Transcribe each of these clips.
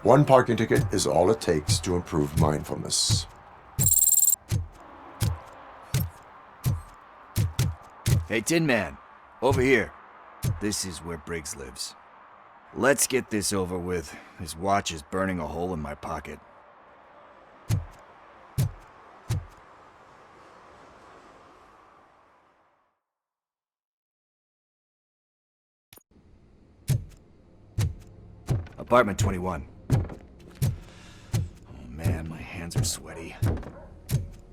One parking ticket is all it takes to improve mindfulness. Hey, Tin Man, over here. This is where Briggs lives. Let's get this over with. His watch is burning a hole in my pocket. Apartment 21. Oh man, my hands are sweaty.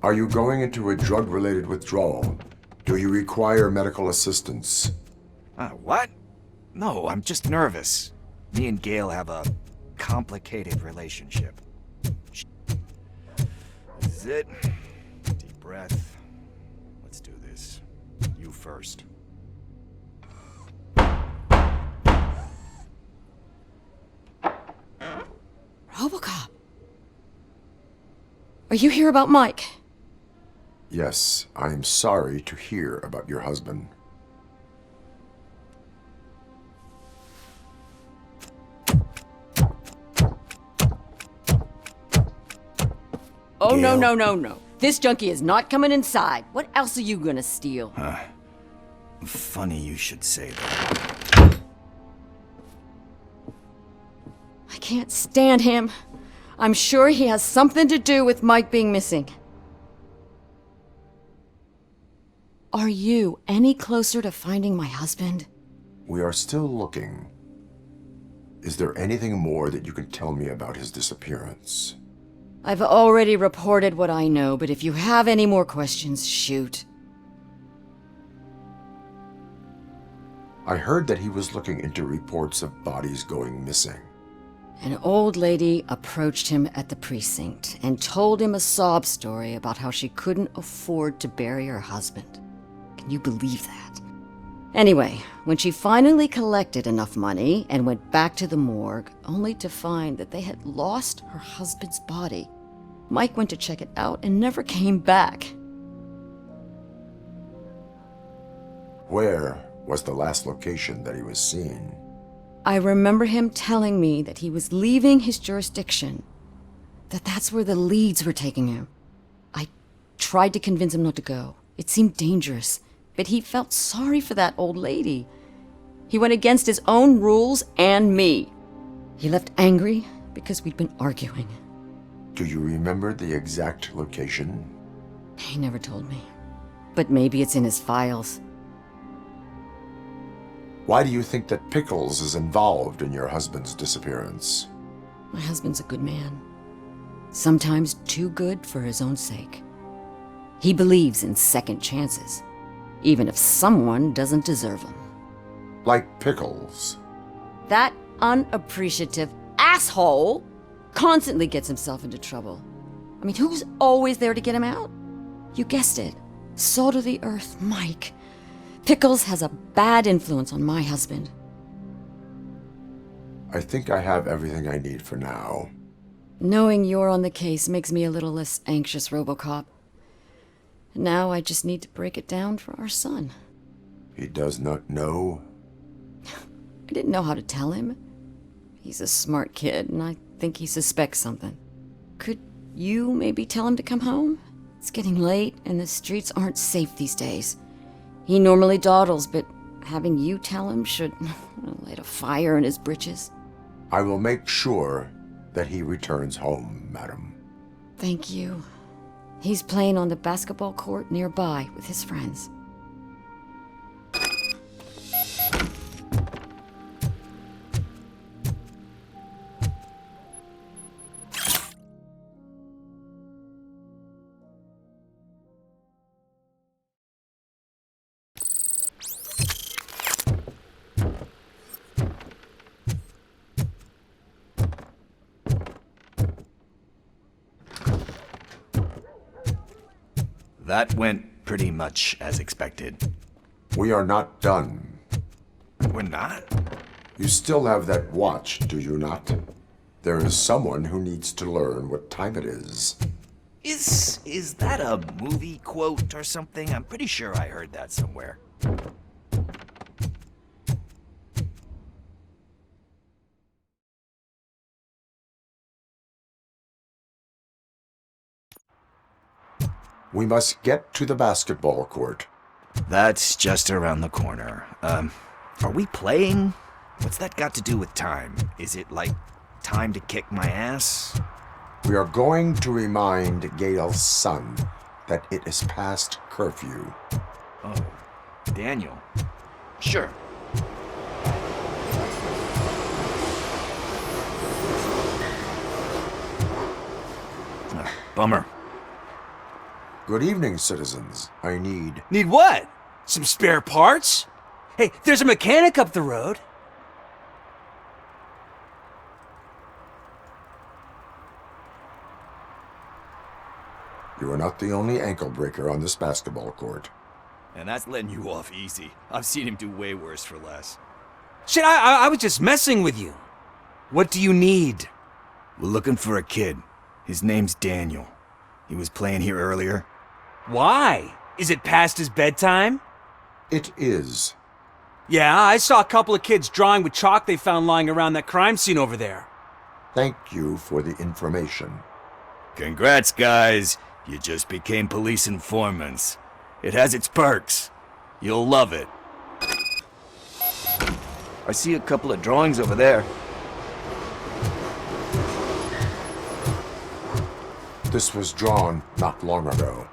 Are you going into a drug-related withdrawal? Do you require medical assistance? What? No, I'm just nervous. Me and Gail have a complicated relationship. This is it. Deep breath. Let's do this. You first. Robocop. Are you here about Mike? Yes, I am sorry to hear about your husband. Oh, Gail? no. This junkie is not coming inside. What else are you gonna steal? Funny you should say that. I can't stand him. I'm sure he has something to do with Mike being missing. Are you any closer to finding my husband? We are still looking. Is there anything more that you can tell me about his disappearance? I've already reported what I know, but if you have any more questions, shoot. I heard that he was looking into reports of bodies going missing. An old lady approached him at the precinct and told him a sob story about how she couldn't afford to bury her husband. Can you believe that? Anyway, when she finally collected enough money and went back to the morgue, only to find that they had lost her husband's body, Mike went to check it out and never came back. Where was the last location that he was seen? I remember him telling me that he was leaving his jurisdiction, that's where the leads were taking him. I tried to convince him not to go. It seemed dangerous, but he felt sorry for that old lady. He went against his own rules and me. He left angry because we'd been arguing. Do you remember the exact location? He never told me, but maybe it's in his files. Why do you think that Pickles is involved in your husband's disappearance? My husband's a good man. Sometimes too good for his own sake. He believes in second chances, even if someone doesn't deserve them. Like Pickles. That unappreciative asshole constantly gets himself into trouble. I mean, who's always there to get him out? You guessed it. Salt of the earth, Mike. Pickles has a bad influence on my husband. I think I have everything I need for now. Knowing you're on the case makes me a little less anxious, Robocop. Now I just need to break it down for our son. He does not know? I didn't know how to tell him. He's a smart kid, and I think he suspects something. Could you maybe tell him to come home? It's getting late, and the streets aren't safe these days. He normally dawdles, but having you tell him should light a fire in his britches. I will make sure that he returns home, madam. Thank you. He's playing on the basketball court nearby with his friends. That went pretty much as expected. We are not done. We're not? You still have that watch, do you not? There is someone who needs to learn what time it is. Is that a movie quote or something? I'm pretty sure I heard that somewhere. We must get to the basketball court. That's just around the corner. Are we playing? What's that got to do with time? Is it like time to kick my ass? We are going to remind Gail's son that it is past curfew. Oh, Daniel. Sure. Bummer. Good evening, citizens. I need... Need what? Some spare parts? Hey, there's a mechanic up the road. You are not the only ankle breaker on this basketball court. And that's letting you off easy. I've seen him do way worse for less. Shit, I was just messing with you. What do you need? We're looking for a kid. His name's Daniel. He was playing here earlier. Why? Is it past his bedtime? It is. Yeah, I saw a couple of kids drawing with chalk they found lying around that crime scene over there. Thank you for the information. Congrats, guys. You just became police informants. It has its perks. You'll love it. I see a couple of drawings over there. This was drawn not long ago.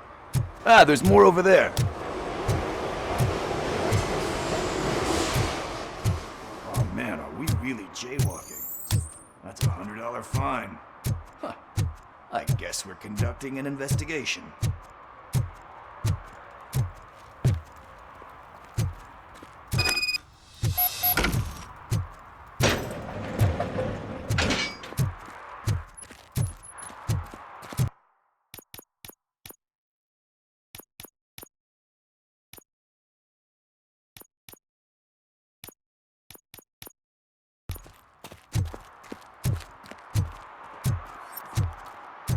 Ah, there's more over there. Oh man, are we really jaywalking? That's a $100 fine. Huh. I guess we're conducting an investigation.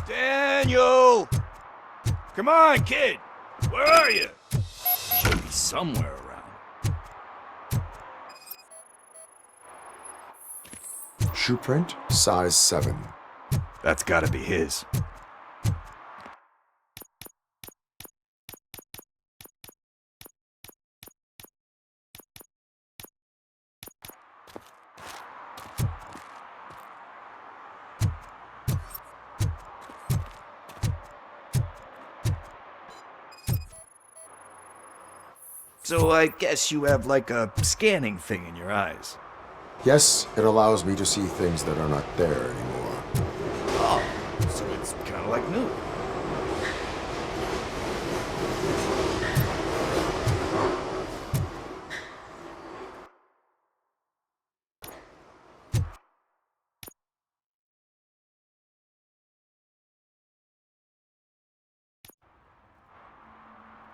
Daniel! Come on, kid! Where are you? Should be somewhere around. Shoe print, size 7. That's gotta be his. So I guess you have like a scanning thing in your eyes. Yes, it allows me to see things that are not there anymore. Oh, so it's kind of like new.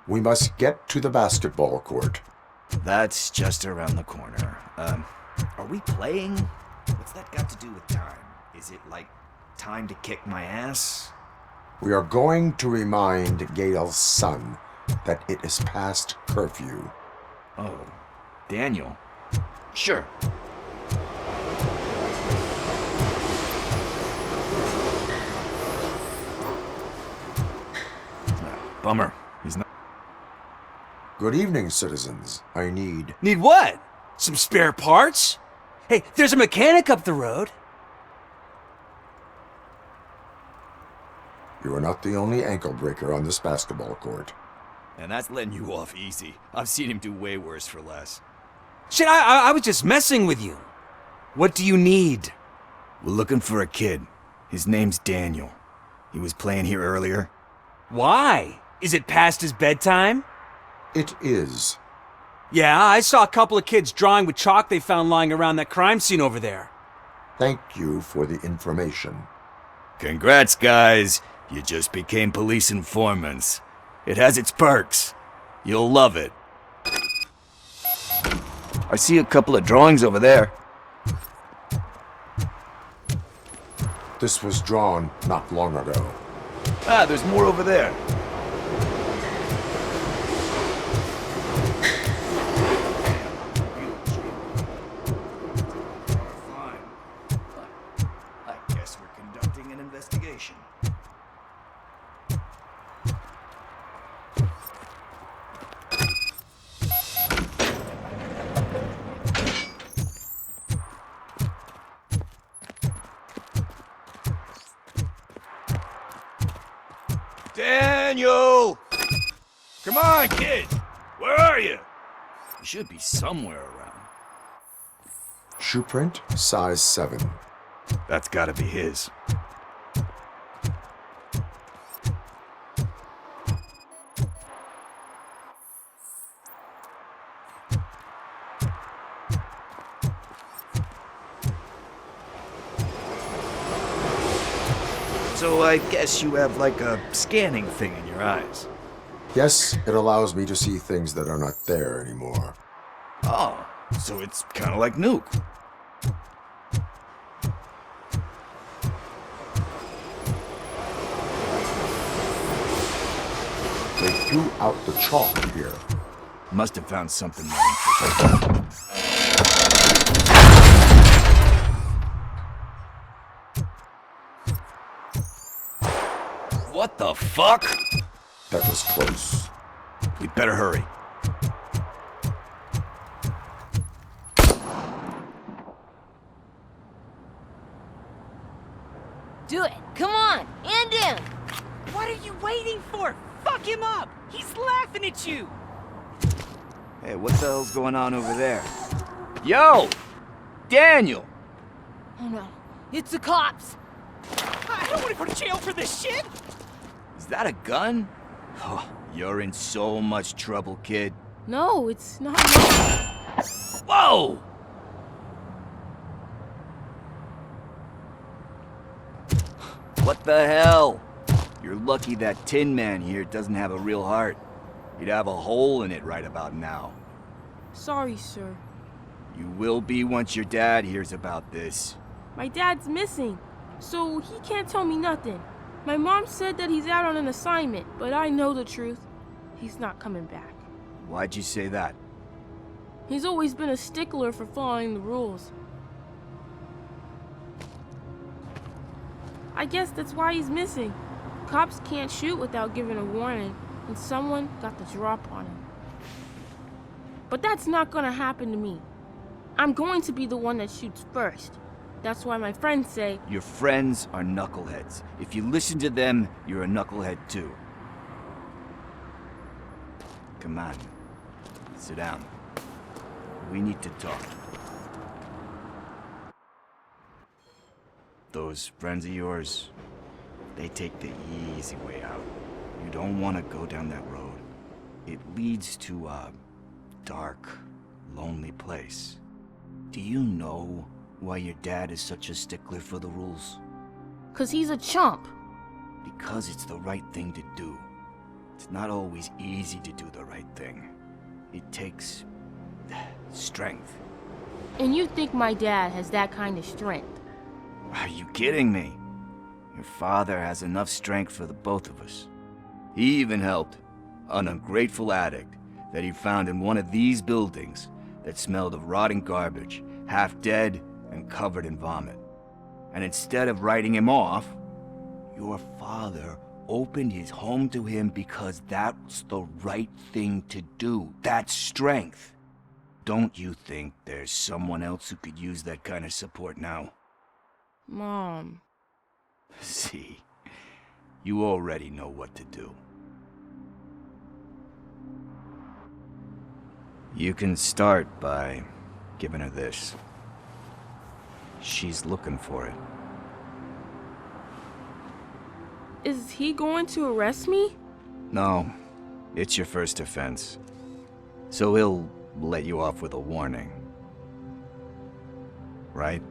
We must get to the basketball court. That's just around the corner. Are we playing? What's that got to do with time? Is it like time to kick my ass? We are going to remind Gail's son that it is past curfew. Oh, Daniel. Sure. Bummer. He's not. Good evening, citizens. I need... Need what? Some spare parts? Hey, there's a mechanic up the road. You are not the only ankle breaker on this basketball court. And that's letting you off easy. I've seen him do way worse for less. Shit, I was just messing with you. What do you need? We're looking for a kid. His name's Daniel. He was playing here earlier. Why? Is it past his bedtime? It is. Yeah, I saw a couple of kids drawing with chalk they found lying around that crime scene over there. Thank you for the information. Congrats, guys. You just became police informants. It has its perks. You'll love it. I see a couple of drawings over there. This was drawn not long ago. Ah, there's more over there. I guess we're conducting an investigation. Daniel! Come on, kid! Where are you? You should be somewhere around. Shoe print, size 7. That's gotta be his. So I guess you have like a scanning thing in your eyes. Yes, it allows me to see things that are not there anymore. Oh, so it's kind of like Nuke. They threw out the chalk here. Must have found something more interesting. What the fuck? That was close. We better hurry. Do it. Come on. And in. What are you waiting for? Fuck him up! He's laughing at you! Hey, what the hell's going on over there? Yo! Daniel! Oh no. It's the cops. I don't want to go to jail for this shit! Is that a gun? Oh, you're in so much trouble, kid. No, it's not. Whoa! What the hell? You're lucky that Tin Man here doesn't have a real heart. He'd have a hole in it right about now. Sorry, sir. You will be once your dad hears about this. My dad's missing, so he can't tell me nothing. My mom said that he's out on an assignment, but I know the truth. He's not coming back. Why'd you say that? He's always been a stickler for following the rules. I guess that's why he's missing. Cops can't shoot without giving a warning, and someone got the drop on him. But that's not gonna happen to me. I'm going to be the one that shoots first. That's why my friends say, Your friends are knuckleheads. If you listen to them, you're a knucklehead too. Come on. Sit down. We need to talk. Those friends of yours, they take the easy way out. You don't want to go down that road. It leads to a dark, lonely place. Do you know why your dad is such a stickler for the rules? 'cause he's a chump. Because it's the right thing to do. It's not always easy to do the right thing. It takes strength. And you think my dad has that kind of strength? Are you kidding me? Your father has enough strength for the both of us. He even helped an ungrateful addict that he found in one of these buildings that smelled of rotting garbage, half dead and covered in vomit. And instead of writing him off, your father opened his home to him because that's the right thing to do. That's strength. Don't you think there's someone else who could use that kind of support now? Mom. See, you already know what to do. You can start by giving her this. She's looking for it. Is he going to arrest me? No, it's your first offense. So he'll let you off with a warning. Right?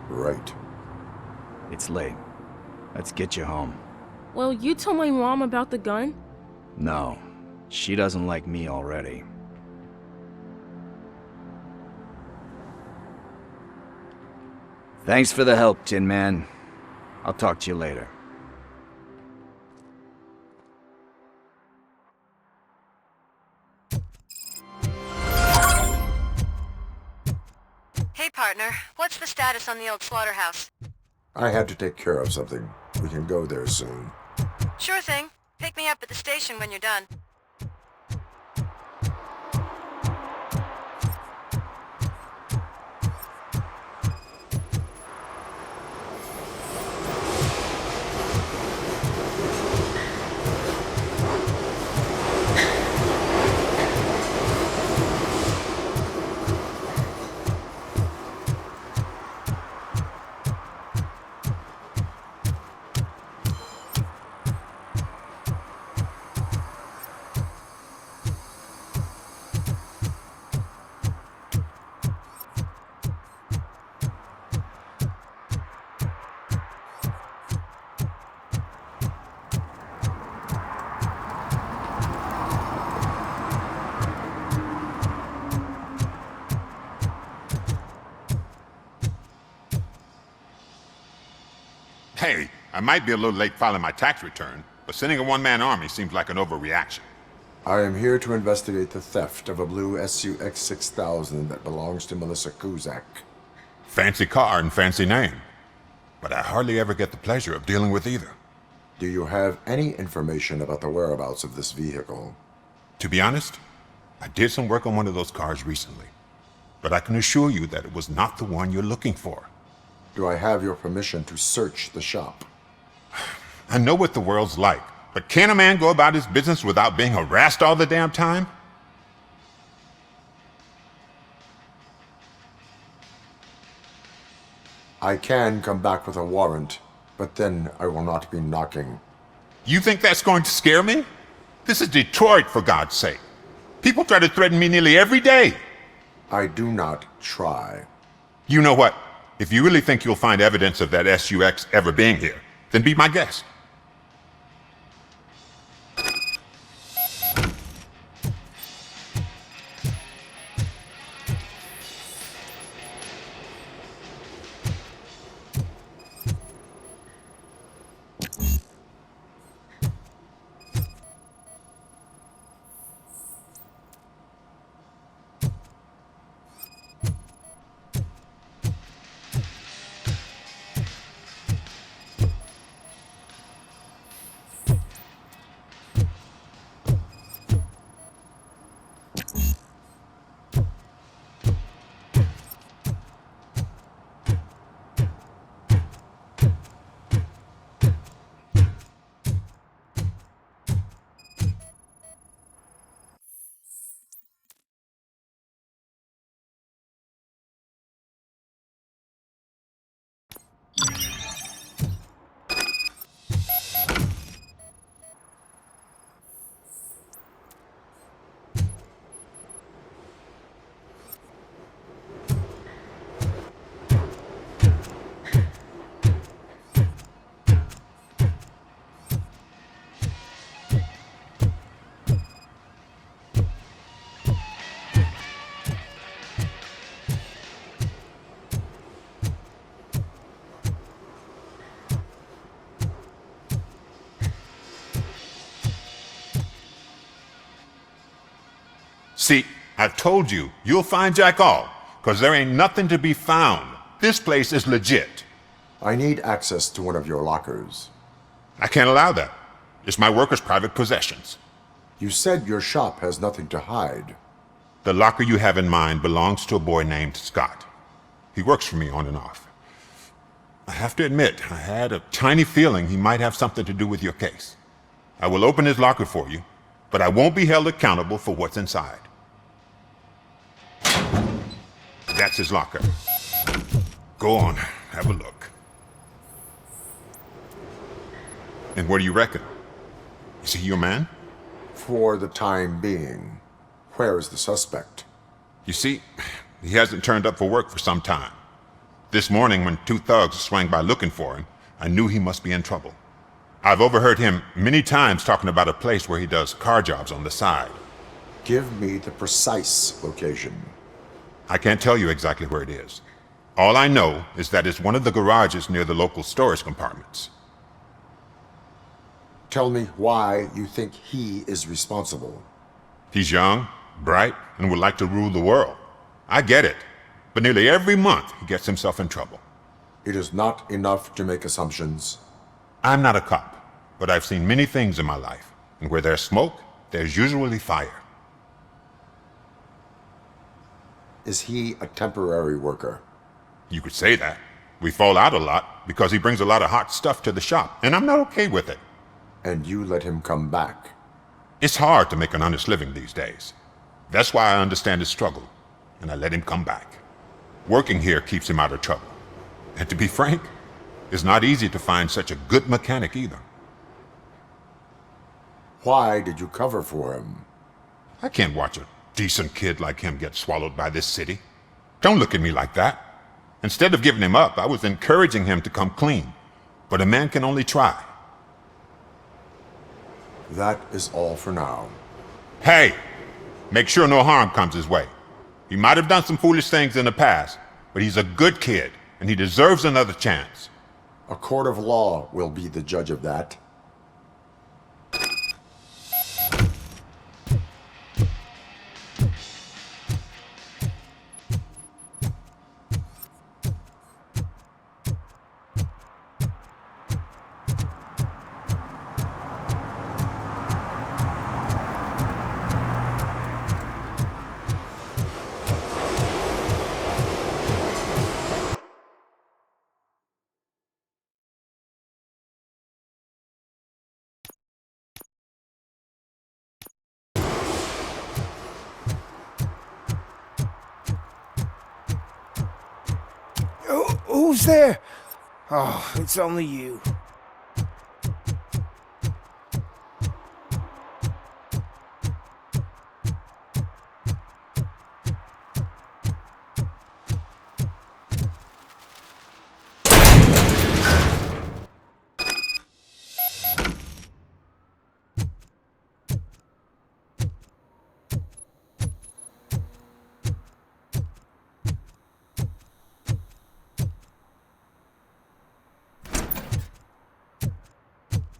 Right. It's late. Let's get you home. Well, you tell my mom about the gun? No, she doesn't like me already. Thanks for the help, Tin Man. I'll talk to you later. Hey, partner. What's the status on the old slaughterhouse? I had to take care of something. We can go there soon. Sure thing. Pick me up at the station when you're done. Hey, I might be a little late filing my tax return, but sending a one-man army seems like an overreaction. I am here to investigate the theft of a blue SUX 6000 that belongs to Melissa Kuzak. Fancy car and fancy name. But I hardly ever get the pleasure of dealing with either. Do you have any information about the whereabouts of this vehicle? To be honest, I did some work on one of those cars recently. But I can assure you that it was not the one you're looking for. Do I have your permission to search the shop? I know what the world's like, but can a man go about his business without being harassed all the damn time? I can come back with a warrant, but then I will not be knocking. You think that's going to scare me? This is Detroit, for God's sake. People try to threaten me nearly every day. I do not try. You know what? If you really think you'll find evidence of that SUX ever being here, then be my guest. See, I've told you, you'll find Jack all, because there ain't nothing to be found. This place is legit. I need access to one of your lockers. I can't allow that. It's my workers' private possessions. You said your shop has nothing to hide. The locker you have in mind belongs to a boy named Scott. He works for me on and off. I have to admit, I had a tiny feeling he might have something to do with your case. I will open his locker for you, but I won't be held accountable for what's inside. That's his locker. Go on, have a look. And what do you reckon? Is he your man? For the time being. Where is the suspect? You see, he hasn't turned up for work for some time. This morning, when two thugs swang by looking for him, I knew he must be in trouble. I've overheard him many times talking about a place where he does car jobs on the side. Give me the precise location. I can't tell you exactly where it is. All I know is that it's one of the garages near the local storage compartments. Tell me why you think he is responsible. He's young, bright, and would like to rule the world. I get it, but nearly every month he gets himself in trouble. It is not enough to make assumptions. I'm not a cop, but I've seen many things in my life, and where there's smoke, there's usually fire. Is he a temporary worker? You could say that. We fall out a lot because he brings a lot of hot stuff to the shop, and I'm not okay with it. And you let him come back? It's hard to make an honest living these days. That's why I understand his struggle, and I let him come back. Working here keeps him out of trouble. And to be frank, it's not easy to find such a good mechanic either. Why did you cover for him? I can't watch a decent kid like him get swallowed by this city. Don't look at me like that. Instead of giving him up, I was encouraging him to come clean. But a man can only try. That is all for now. Hey, make sure no harm comes his way. He might have done some foolish things in the past, but he's a good kid, and he deserves another chance. A court of law will be the judge of that. Who's there? Oh, it's only you.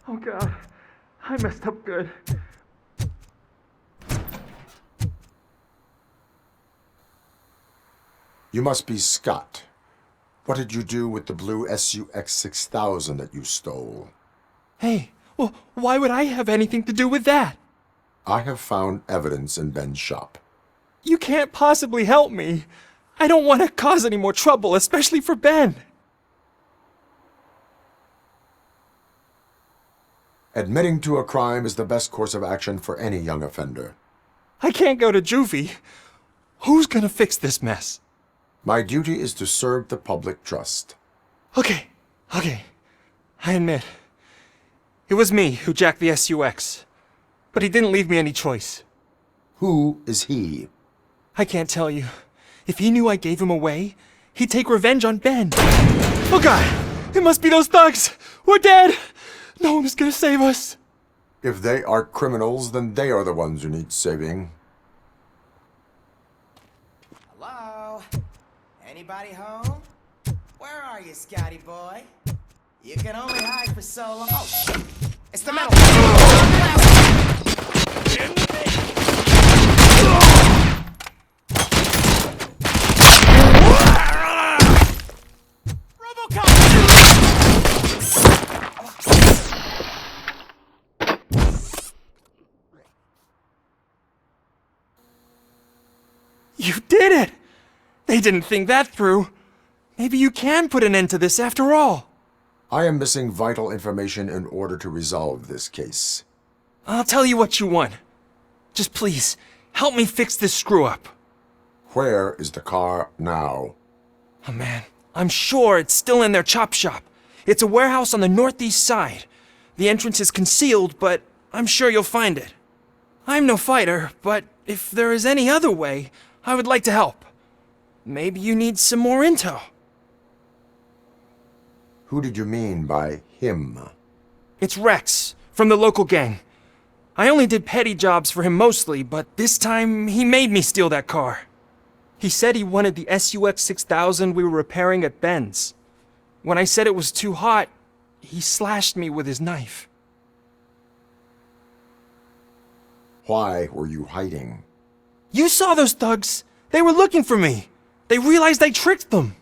Oh God, I messed up good. You must be Scott. What did you do with the blue SUX 6000 that you stole? Hey, well, why would I have anything to do with that? I have found evidence in Ben's shop. You can't possibly help me. I don't want to cause any more trouble, especially for Ben. Admitting to a crime is the best course of action for any young offender. I can't go to juvie. Who's gonna fix this mess? My duty is to serve the public trust. Okay. I admit. It was me who jacked the SUX. But he didn't leave me any choice. Who is he? I can't tell you. If he knew I gave him away, he'd take revenge on Ben. Oh God! It must be those thugs! We're dead! No one is gonna save us. If they are criminals, then they are the ones who need saving. Hello? Anybody home? Where are you, Scotty boy? You can only hide for so long. Oh, shit! It's the metal! You did it! They didn't think that through. Maybe you can put an end to this after all. I am missing vital information in order to resolve this case. I'll tell you what you want. Just please, help me fix this screw-up. Where is the car now? Oh man, I'm sure it's still in their chop shop. It's a warehouse on the northeast side. The entrance is concealed, but I'm sure you'll find it. I'm no fighter, but if there is any other way, I would like to help. Maybe you need some more intel. Who did you mean by him? It's Rex, from the local gang. I only did petty jobs for him mostly, but this time he made me steal that car. He said he wanted the SUX 6000 we were repairing at Ben's. When I said it was too hot, he slashed me with his knife. Why were you hiding? You saw those thugs! They were looking for me! They realized I tricked them!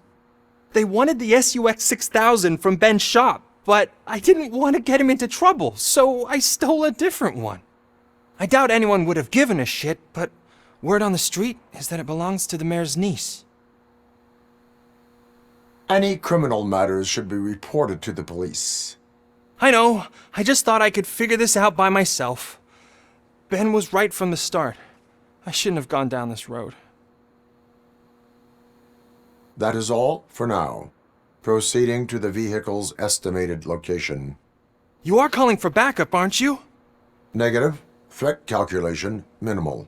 They wanted the SUX 6000 from Ben's shop, but I didn't want to get him into trouble, so I stole a different one. I doubt anyone would have given a shit, but word on the street is that it belongs to the mayor's niece. Any criminal matters should be reported to the police. I know, I just thought I could figure this out by myself. Ben was right from the start. I shouldn't have gone down this road. That is all for now. Proceeding to the vehicle's estimated location. You are calling for backup, aren't you? Negative. Threat calculation minimal.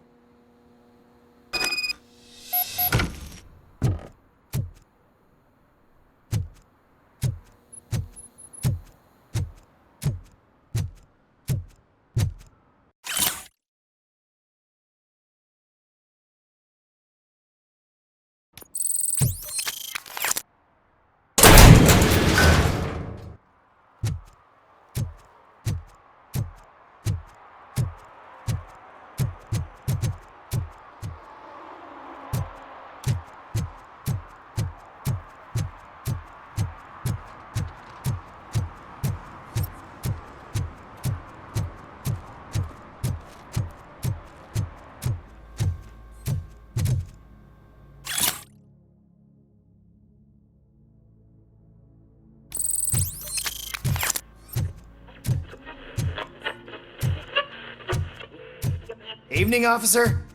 Evening, officer.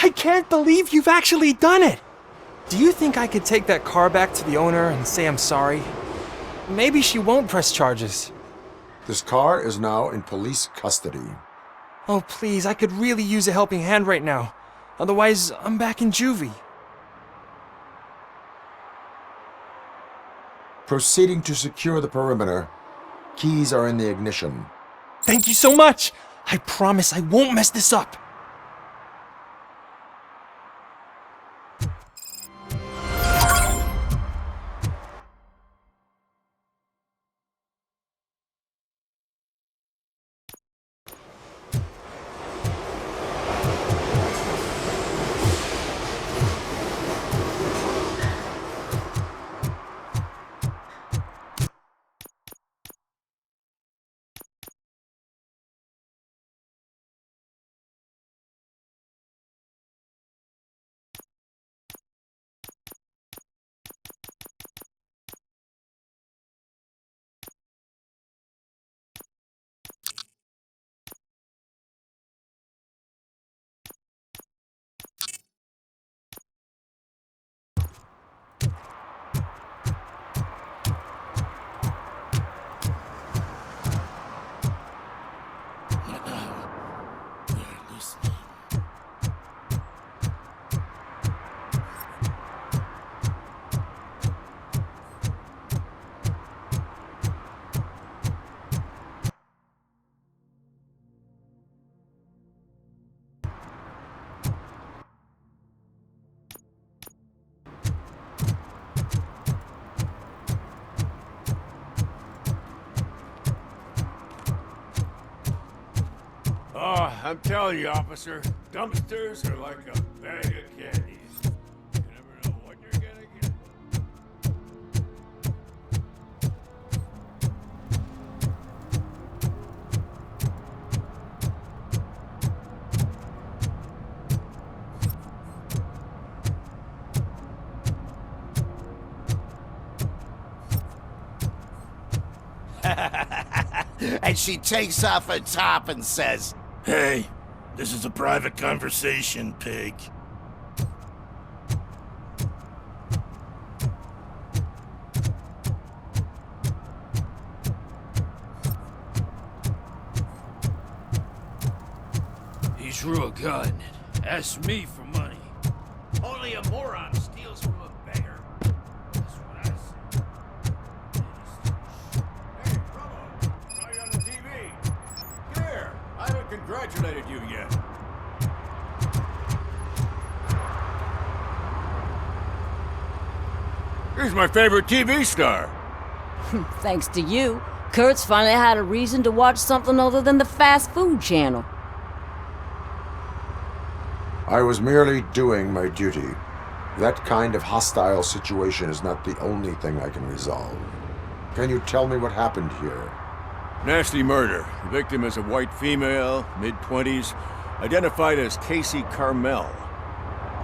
I can't believe you've actually done it! Do you think I could take that car back to the owner and say I'm sorry? maybe she won't press charges. This car is now in police custody. Oh, please, I could really use a helping hand right now. Otherwise, I'm back in juvie. Proceeding to secure the perimeter. Keys are in the ignition. Thank you so much! I promise I won't mess this up. Oh, I'm telling you, officer, dumpsters are like a bag of candies. You never know what you're gonna get. And she takes off her top and says, Hey, this is a private conversation, pig. He drew a gun, asked me for money. Only a moron steals from a beggar. That's what I said. Hey, Robo, saw you on the TV. Here, I haven't congratulated you yet. Here's my favorite TV star. Thanks to you, Kurt's finally had a reason to watch something other than the fast food channel. I was merely doing my duty. That kind of hostile situation is not the only thing I can resolve. Can you tell me what happened here? Nasty murder. The victim is a white female, mid-20s, identified as Casey Carmel.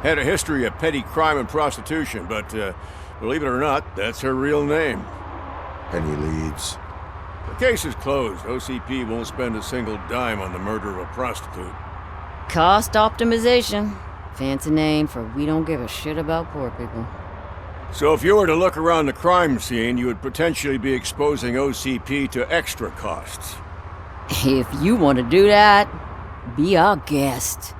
Had a history of petty crime and prostitution, but believe it or not, that's her real name. Any leads? The case is closed. OCP won't spend a single dime on the murder of a prostitute. Cost optimization. Fancy name for we don't give a shit about poor people. So if you were to look around the crime scene, you would potentially be exposing OCP to extra costs. If you want to do that, be our guest.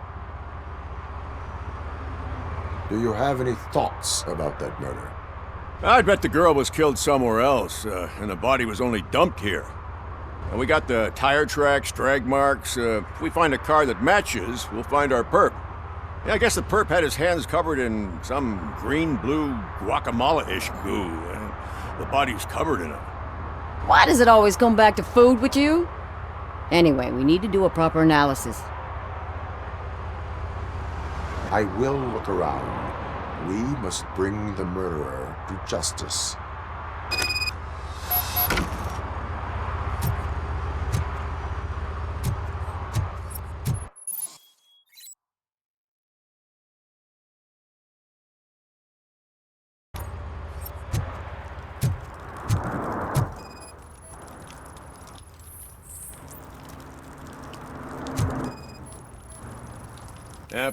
Do you have any thoughts about that murder? I'd bet the girl was killed somewhere else, and the body was only dumped here. And we got the tire tracks, drag marks. If we find a car that matches, we'll find our perp. Yeah, I guess the perp had his hands covered in some green-blue guacamole-ish goo. The body's covered in it. Why does it always come back to food with you? Anyway, we need to do a proper analysis. I will look around. We must bring the murderer to justice.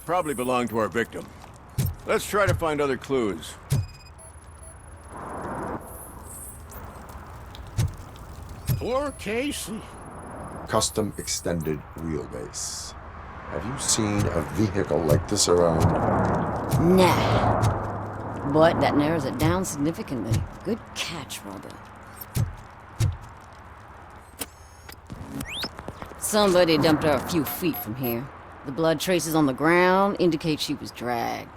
Probably belonged to our victim. Let's try to find other clues. Poor Casey. Custom extended wheelbase. Have you seen a vehicle like this around? Nah. But that narrows it down significantly. Good catch, Robo. Somebody dumped her a few feet from here. The blood traces on the ground indicate she was dragged.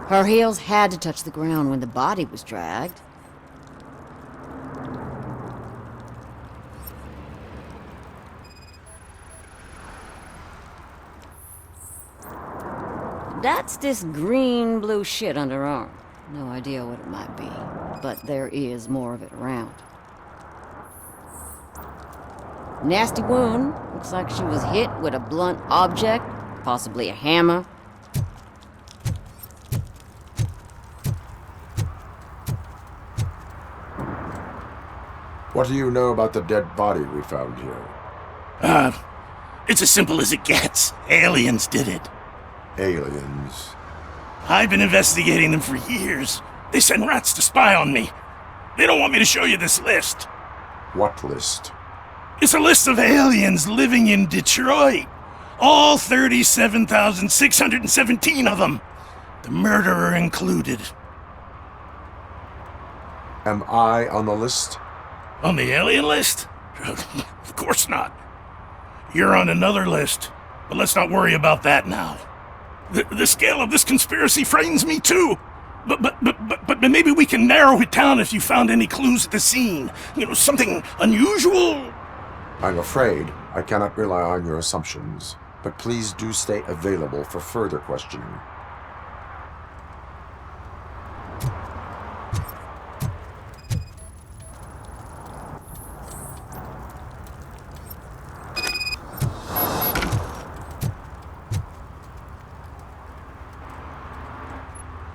Her heels had to touch the ground when the body was dragged. That's this green-blue shit under her arm. No idea what it might be, but there is more of it around. Nasty wound. Looks like she was hit with a blunt object, possibly a hammer. What do you know about the dead body we found here? It's as simple as it gets. Aliens did it. Aliens. I've been investigating them for years. They send rats to spy on me. They don't want me to show you this list. What list? It's a list of aliens living in Detroit. All 37,617 of them. The murderer included. Am I on the list? On the alien list? Of course not. You're on another list, but let's not worry about that now. The scale of this conspiracy frightens me too. But maybe we can narrow it down if you found any clues at the scene. You know, something unusual? I'm afraid I cannot rely on your assumptions, but please do stay available for further questioning.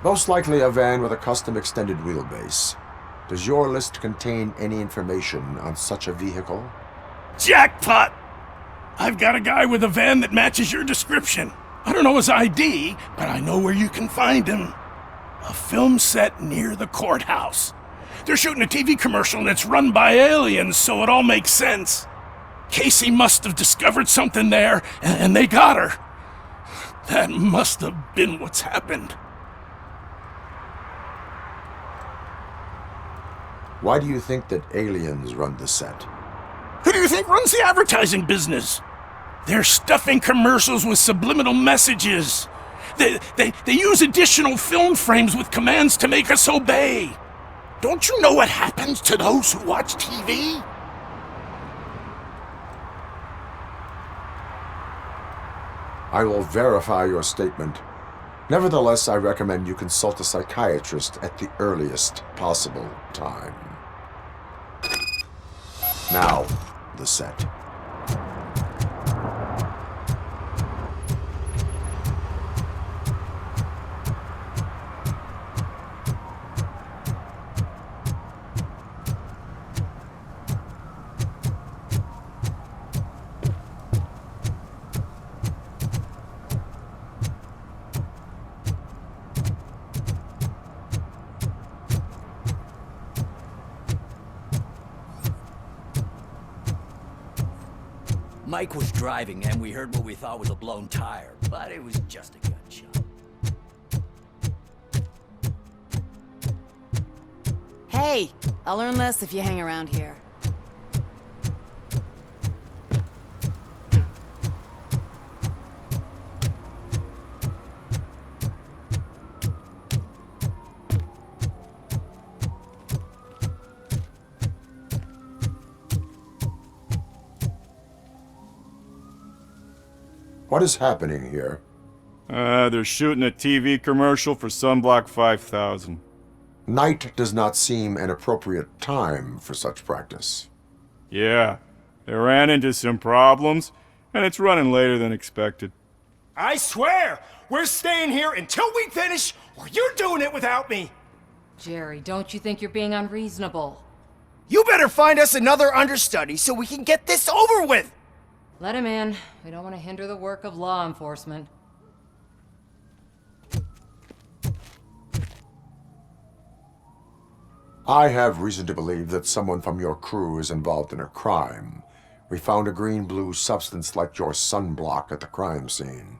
Most likely a van with a custom extended wheelbase. Does your list contain any information on such a vehicle? Jackpot! I've got a guy with a van that matches your description. I don't know his ID, but I know where you can find him. A film set near the courthouse. They're shooting a TV commercial and it's run by aliens, so it all makes sense. Casey must have discovered something there, and they got her. That must have been what's happened. Why do you think that aliens run the set? Who do you think runs the advertising business? They're stuffing commercials with subliminal messages. They use additional film frames with commands to make us obey. Don't you know what happens to those who watch TV? I will verify your statement. Nevertheless, I recommend you consult a psychiatrist at the earliest possible time. Now, the set. Mike was driving and we heard what we thought was a blown tire, but it was just a gunshot. Hey, I'll learn less if you hang around here. What is happening here? They're shooting a TV commercial for Sunblock 5000. Night does not seem an appropriate time for such practice. Yeah, they ran into some problems, and it's running later than expected. I swear, we're staying here until we finish, or you're doing it without me. Jerry, don't you think you're being unreasonable? You better find us another understudy so we can get this over with. Let him in. We don't want to hinder the work of law enforcement. I have reason to believe that someone from your crew is involved in a crime. We found a green-blue substance like your sunblock at the crime scene.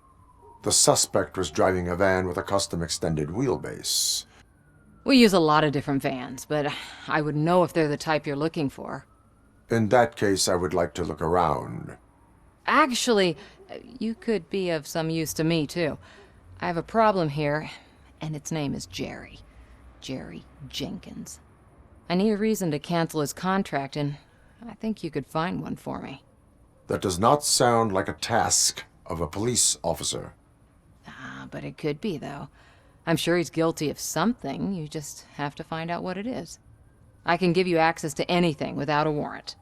The suspect was driving a van with a custom extended wheelbase. We use a lot of different vans, but I would know if they're the type you're looking for. In that case, I would like to look around. Actually, you could be of some use to me, too. I have a problem here, and its name is Jerry. Jerry Jenkins. I need a reason to cancel his contract, and I think you could find one for me. That does not sound like a task of a police officer. But it could be, though. I'm sure he's guilty of something. You just have to find out what it is. I can give you access to anything without a warrant.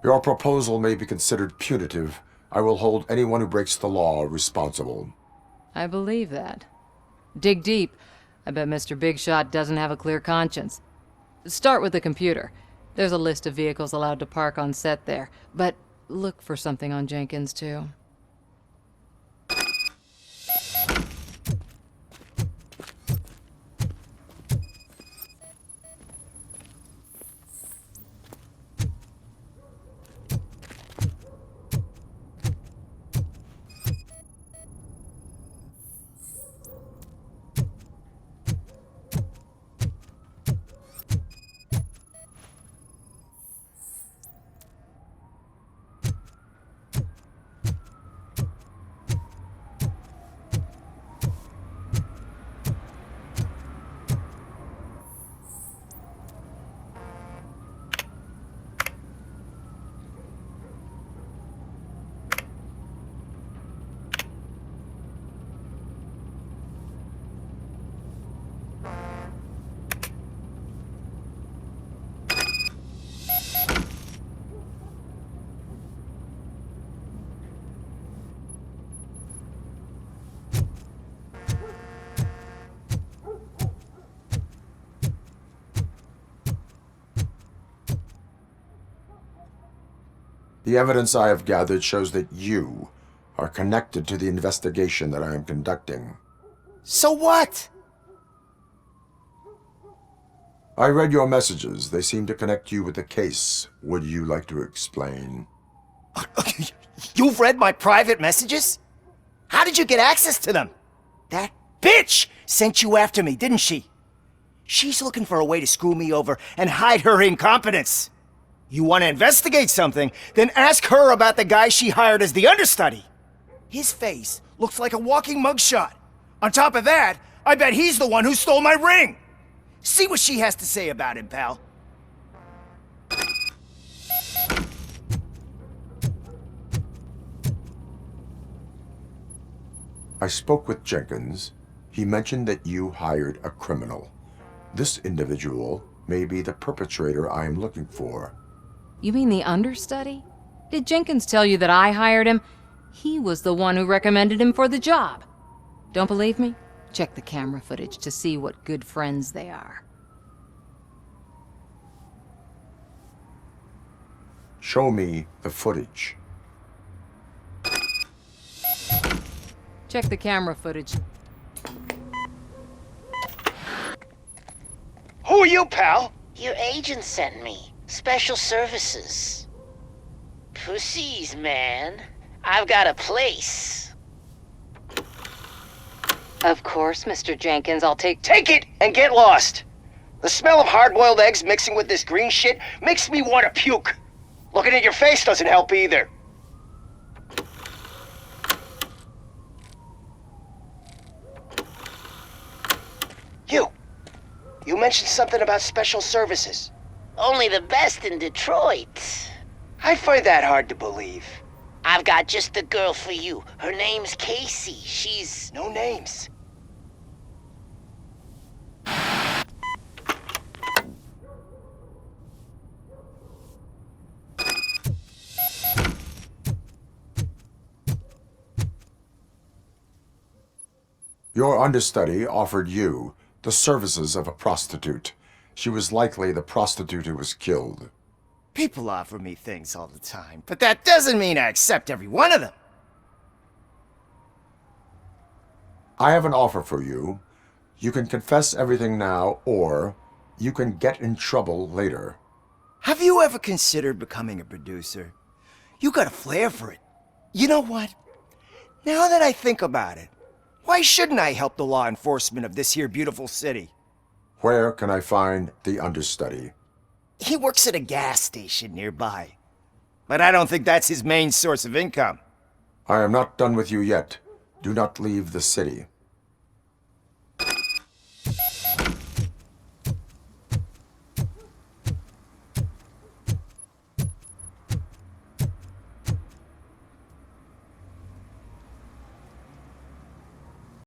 Your proposal may be considered punitive. I will hold anyone who breaks the law responsible. I believe that. Dig deep. I bet Mr. Big Shot doesn't have a clear conscience. Start with the computer. There's a list of vehicles allowed to park on set there, but look for something on Jenkins, too. The evidence I have gathered shows that you are connected to the investigation that I am conducting. So what? I read your messages. They seem to connect you with the case. Would you like to explain? You've read my private messages? How did you get access to them? That bitch sent you after me, didn't she? She's looking for a way to screw me over and hide her incompetence. You want to investigate something, then ask her about the guy she hired as the understudy. His face looks like a walking mugshot. On top of that, I bet he's the one who stole my ring. See what she has to say about him, pal. I spoke with Jenkins. He mentioned that you hired a criminal. This individual may be the perpetrator I am looking for. You mean the understudy? Did Jenkins tell you that I hired him? He was the one who recommended him for the job. Don't believe me? Check the camera footage to see what good friends they are. Show me the footage. Check the camera footage. Who are you, pal? Your agent sent me. Special services. Pussies, man. I've got a place. Of course, Mr. Jenkins, I'll take it and get lost. The smell of hard-boiled eggs mixing with this green shit makes me want to puke. Looking at your face doesn't help either. You mentioned something about special services. Only the best in Detroit. I find that hard to believe. I've got just the girl for you. Her name's Casey. She's... No names. Your understudy offered you the services of a prostitute. She was likely the prostitute who was killed. People offer me things all the time, but that doesn't mean I accept every one of them. I have an offer for you. You can confess everything now, or you can get in trouble later. Have you ever considered becoming a producer? You got a flair for it. You know what? Now that I think about it, why shouldn't I help the law enforcement of this here beautiful city? Where can I find the understudy? He works at a gas station nearby. But I don't think that's his main source of income. I am not done with you yet. Do not leave the city.